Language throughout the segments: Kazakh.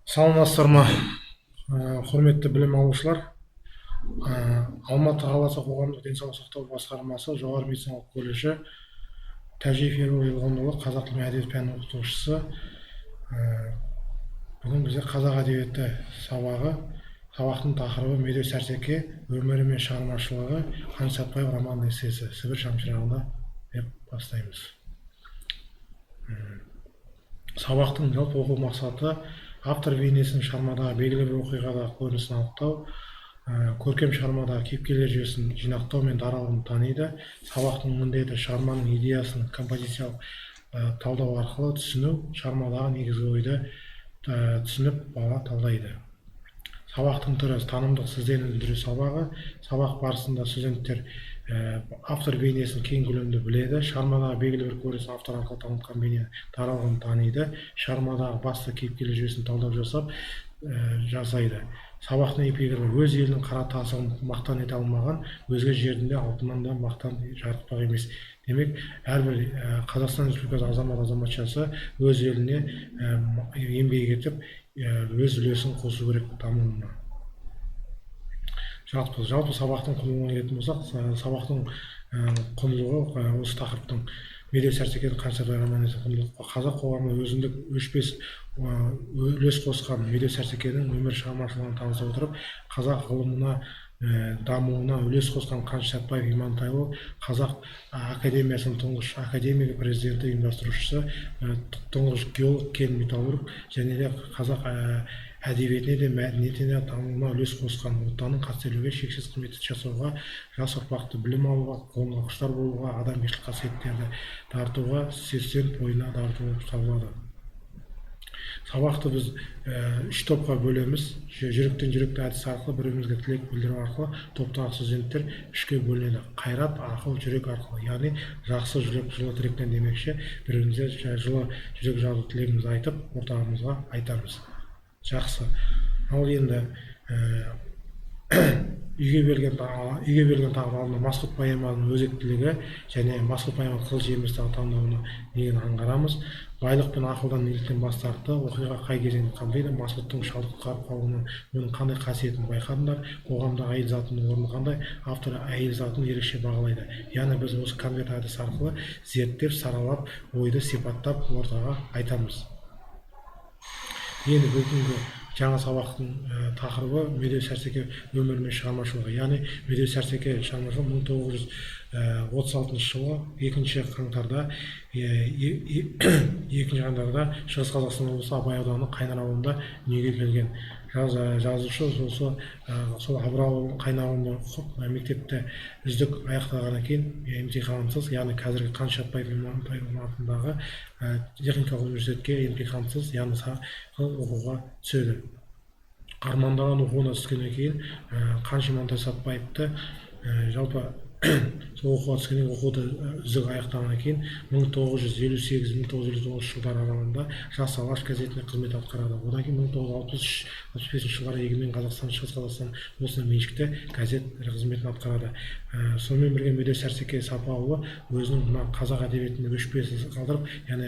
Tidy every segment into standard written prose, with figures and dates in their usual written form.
Саламатсыздар ма, құрметті білім алушылар. Алматы қаласы қоғамдық денсаулық сақтау басқармасы жоғары медициналық колледжі Тәжиев Ербол Елғонұлы қазақ тілі әдебиет пәні оқытушысы. Бүгін бізде қазақ әдебиеті сабағы, сабақтың тақырыбы медеу сәрсеке, өмірі мен шығармашылығы, Қаныш Сәтбаев роман эссесі, Сібір шамшырағында деп бастаймыз. Сабақтың жалпы оқу мақсаты автор бейнесін шығармадағы белгілі бір оқиғада көрінісін анықтау, көркем шығармадағы кейіпкерлер жүйесін жинақтау мен даралығын таниды. Сабақтың міндеті шығарманың идеясын композициялық талдау арқылы түсіну, шығармадағы негізгі ойды түсініп бала талдайды. Сабақтың түрі танымдық сіздендіру сабағы. Сабақ барысында студенттер автор бейнесін кең көлемде біледі. Шығармадағы белгілі бір көрініс автор арқылы танытқан бейне даралығын таниды. Шығармадағы басты кейіпкерлер жүйесін талдау жасайды. Сабақтың эпиграфы: өз елінің қара тасығын мақтан ете алмаған, өзге жерінде алтыннан да мақтан жарытпақ емес. Демек, әрбір Қазақстан Республикасы азамат-азаматшасы өз еліне еңбек етіп, өз үлесін қосу керек дамуына. Жалпы сабақтың құндылығына келетін болсақ, сабақтың құндылығы осы тақырыптың медеу сәрсекенің Қаныш Сәтбаев романы құндылығы. Қазақ қоғамы өзіндік өшпес үлес қосқан медеу сәрсекенің өмір шығармашылығын таныса отырып, қазақ ғылымына дамуына үлес қосқан Қаныш Сәтбаев Имантайұлы қазақ академиясының тұңғыш академигі, президенті, ұйымдастырушысы, тұңғыш геолог, кен металлург және де қазақ әдебиетіне де мәдениетіне дамуына үлес қосқан, отанын қастерлеуге, шексіз қызмет жасауға, жас ұрпақты білім алуға, ғылымға құштар болуға, адамгершілік қасиеттерді тартуға, студент бойына дарту болып табылады. Сабақты біз 3 топқа бөлеміз. Жүректен жүректі әдісі арқылы бірімізге тілек білдіру арқылы топтағы студенттер 3-ке бөлінеді. Қайрат, ақыл, жүрек арқылы, яғни жақсы жүрек жылы тілектен демекші, бірімізге жылы жүрек жазу тілегімізді айтып, ортамызға айтамыз. Жақсы. Ал енді үйге берген тағдырында Масғұт поэманың өзектілігі және Масғұт поэманың қызыл жемістегі таңдауына негізін аңғарамыз. Байлық пен ақылдан неліктен бас тартты, оқиға қай кезеңде қамтиды, Масғұттың шалдық қарып қалуының оның қандай қасиетін байқадыңдар, қоғамда әйел затының орны қандай, автор әйел затын ерекше бағалайды. Яғни біз осы конверт әдісі арқылы зерттеп, саралап, ойды сипаттап ортаға айтамыз. Енді бүгінгі жаңа сабақтың тақырыбы медеу сәрсеке өмірі мен шығармашылығы. Яғни медеу сәрсеке шығармашылығы 1936 жылы 2 қаңтарда Шығыс Қазақстан облысы Абай ауданы Қайнар ауылында дүниеге келген. Жазушы сол Абыралы Қайнар ауылында мектепті үздік аяқтағаннан кейін емтихансыз, яғни қазіргі Қаныш Сәтбаев атындағы техникалық университетке емтихансыз, яғни оқуға түседі. Армандаған оқуына түскеннен кейін Қаныш Сәтбаевты жалпы сол оқуға түскеннен оқуды үздік аяқтағаннан кейін 1958-1959 жылдар аралығында Жас Алаш газетіне қызмет атқарады. Одан кейін 1963-65 жылдары Егемен Қазақстан, Шығыс Қазақстан облысына меншікті газет қызметін атқарады. Сонымен бірге медеу сәрсеке Сапаұлы өзінің мына қазақ әдебиетінде өшпес қалдырып, яғни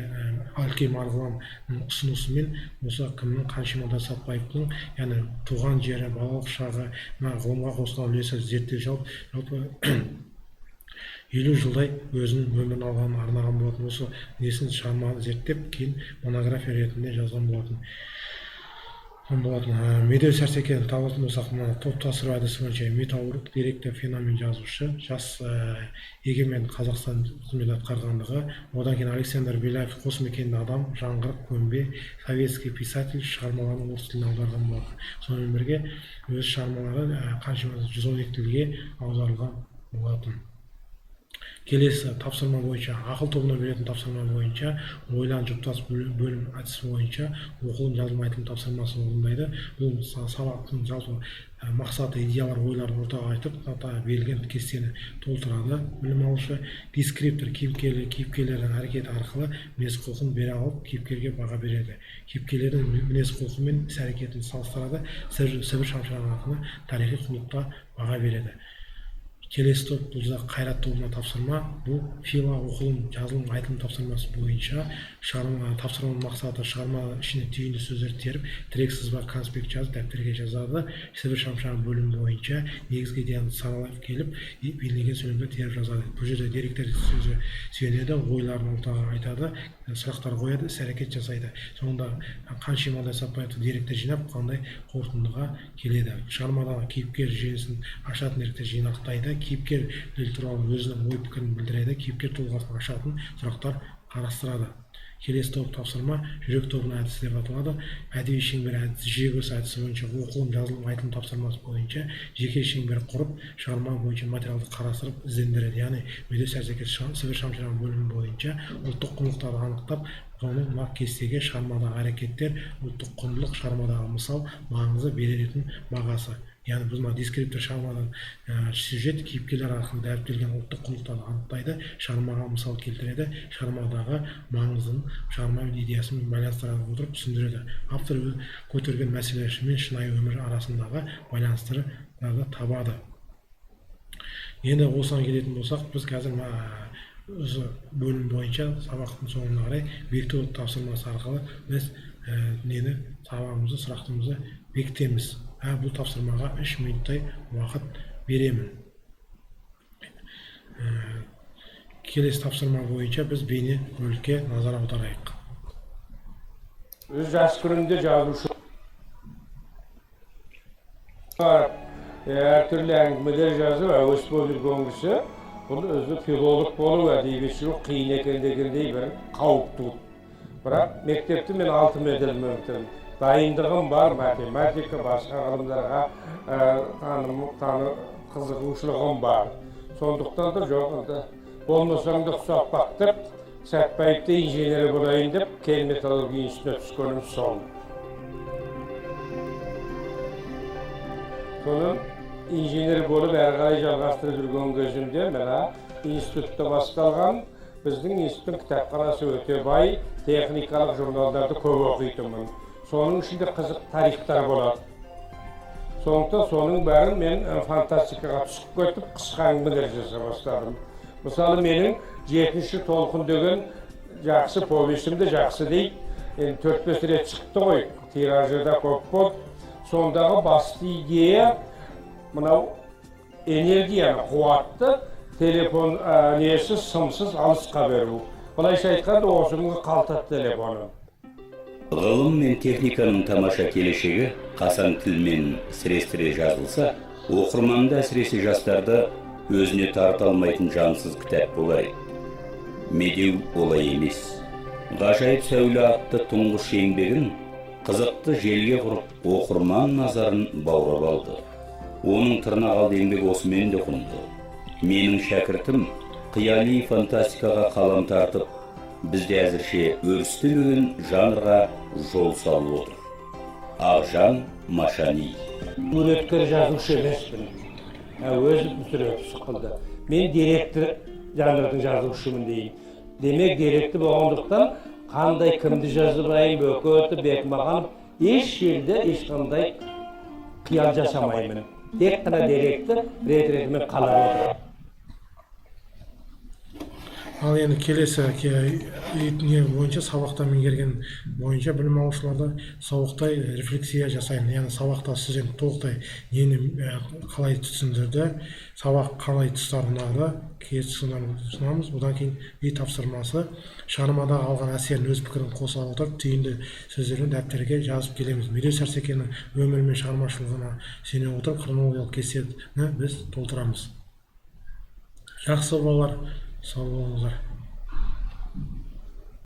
Әлкей Марғұланның ұсынысымен осы кімнің Қаныш Сәтбаевтың, яғни туған жері, балалық шағы, ғылымға қосқан үлесі, зерттеу жалпы 50 жылдай өзінің өмірін алғанын арнаған болатын. Осы несін шығарманы зерттеп, кейін монография ретінде жазған болатын. Медеу сәрсекені табылатын болсақ, топтастыру әдісі бойынша металлург, директор, феномен жазушы, жас Егемен Қазақстан қызмет атқарғандығы, одан кейін Александр Беляев қос мекенді адам, жаңғырық, көмбе, советский писатель шығармаларын орыс тіліне аударған болатын. Сонымен бірге өз шығармалары қаншама 112 тілге аударылған болатын. Келесі тапсырма бойынша, ақыл тобына беретін тапсырма бойынша, ойлан жұптас бөлім әдісі бойынша оқылым жазылым айтылым тапсырмасын орындайды. Бұл сабақтың жалпы мақсаты идеялар, ойлар ортаға айтып, берілген кестені толтырады. Білім алушы дескриптор кейіпкерлердің әрекеті арқылы мінез-құлқын бере алып, кейіпкерге баға береді. Кейіпкерлердің мінез-құлқы мен іс-әрекетін салыстырады. Сібір шамшырағы арқылы тарихи құндылыққа баға береді. Келесі топ бұл да қайрат тобына тапсырма. Бұл фила, оқылым, жазылым, айтылым тапсырмасы бойынша тапсырманың мақсаты шығарма ішіне түйінді сөздерді теріп, тірек сызба, конспект жазып, дәптерге жазады. Сібір шамшырағы бөлімі бойынша негізгі идеяны саналап келіп, белгіленген сөйлемді теріп жазады. Бұл жерде деректер сөзі сүйенеді, ойларын ортаға айтады, сұрақтар қояды, іс-әрекет жасайды. Соңында қаншама сапайты деректер жинап, қандай қорытындыға келеді. Шығармадағы кейіпкер жүйесін ашатын деректер жинақтайды, кейіпкер туралы өзінің ой пікірін білдіреді, кейіпкер тұлғасын ашатын сұрақтар қарастырады. Келесі топ тапсырма жүрек тобының әдісі деп аталады. Әдеби шеңбер әдісі, жүйе әдісі бойынша оқылым, жазылым, айтылым тапсырмасы бойынша жеке шеңбер құрып, шығарма бойынша материалды қарастырып іздендіреді. Яғни мүдделес әрекет сібір шамшырағы бөлімі бойынша ұлттық құндылықтарды анықтап, оның кестеге шығармадағы әрекеттер, ұлттық құндылық, шығармадағы мысал, маңызы беретін бағасы. Яғни біз дескриптор шығармадан сюжет кейіпкерлер арқылы дәріптелген ұлттық құндылықтарды анықтайды, шығармаға мысал келтіреді, шығармадағы маңызын шығарма идеясымен байланыстыра отырып түсіндіреді. Автор көтерген мәселелер мен шынайы өмір арасындағы байланыстарды табады. Енді осыған келетін болсақ, біз қазір өзі бөлім бойынша сабақтың соңына қарай бекіту тапсырмасы арқылы біз сабағымызды, сұрақтарымызды бекітеміз. Бұл тапсырмаға 3 минуттай уақыт беремін. Келесі тапсырма бойынша біз бейне роликке назар аударайық. Өз жас күнінде жазушы әртүрлі әңгімелер жазып, әуес болып жүрген кісі, бұл өзі филолог болу, әдебиетшілік қиын екендегендей бір қауіп туды. Бірақ мектепті мен 6 медаль мөмкін. Дайындығым бар, математика, басқа ғылымдарға қызығушылығым бар. Сондықтан да жоқ, болмасам да ұқсатпақ деп, Сәтбаевта инженері болайын деп, кен металлургия институтына түскенім сол. Соның инженер болып әрі қарай жалғастырып жүрген кезімде, институтта басталған, біздің институттың кітапханасы өте бай, техникалық журналдарды көп оқитынмын. Соның ішінде қызық тарихтар болады. Сондықтан соның бәрін мен фантастикаға түсіп кетіп, қысқа әңгімелер жаса бастадым. Мысалы, менің 7-ші толқын деген жақсы повестімді жақсы дейді. 4-5 рет шықты ғой, тиражы да көп болды. Сондағы басты идея мынау энергияны, қуатты телефон несі сымсыз алысқа беру. Былайша айтқанда осының қалтат телефоны. Ғылым мен техниканың тамаша келешегі қасан тілмен сірестіре жазылса, оқырманды әсіресе жастарды өзіне тарта алмайтын жансыз кітап болар. Медеу олай емес. Ғажайып сәуле атты тұңғыш еңбегін қызықты желге құрып, оқырман назарын баурап алды. Оның тырнақалды еңбегі осымен де құнды. Менің шәкіртім қияли фантастикаға қалам тартып, бізде әзірше өрістемеген жанрға жол салып отыр. Ақжан Машани. Өткір жазушы емеспін. Өзі түсіріп шыққылды. Мен директор жанрдың жазушымын дейін. Демек директор болғандықтан қандай кімді жазбайын, Бөкеті, Бекмағанов еш жерде ешқандай қиял жасамаймын. Тек қана директор рет-ретімен қалап отыр. Ал енді келесі бойынша сабақта меңгерген бойынша білім алушыларды сабақтай рефлексия жасаймын. Яғни сабақта студент толықтай нені қалай түсіндірді, сабақ қалай тұстарын ұнады, ұсынамыз. Одан кейін үй тапсырмасы, шығармадағы алған әсерін өз пікірін қоса отырып, түйінді сөздерін дәптерге жазып келеміз. Медеу Сәрсекеннің өмірі мен шығармашылығына сене отырып, хронологиялық кестені біз толтырамыз. Жақсы балалар, сау болыңыздар.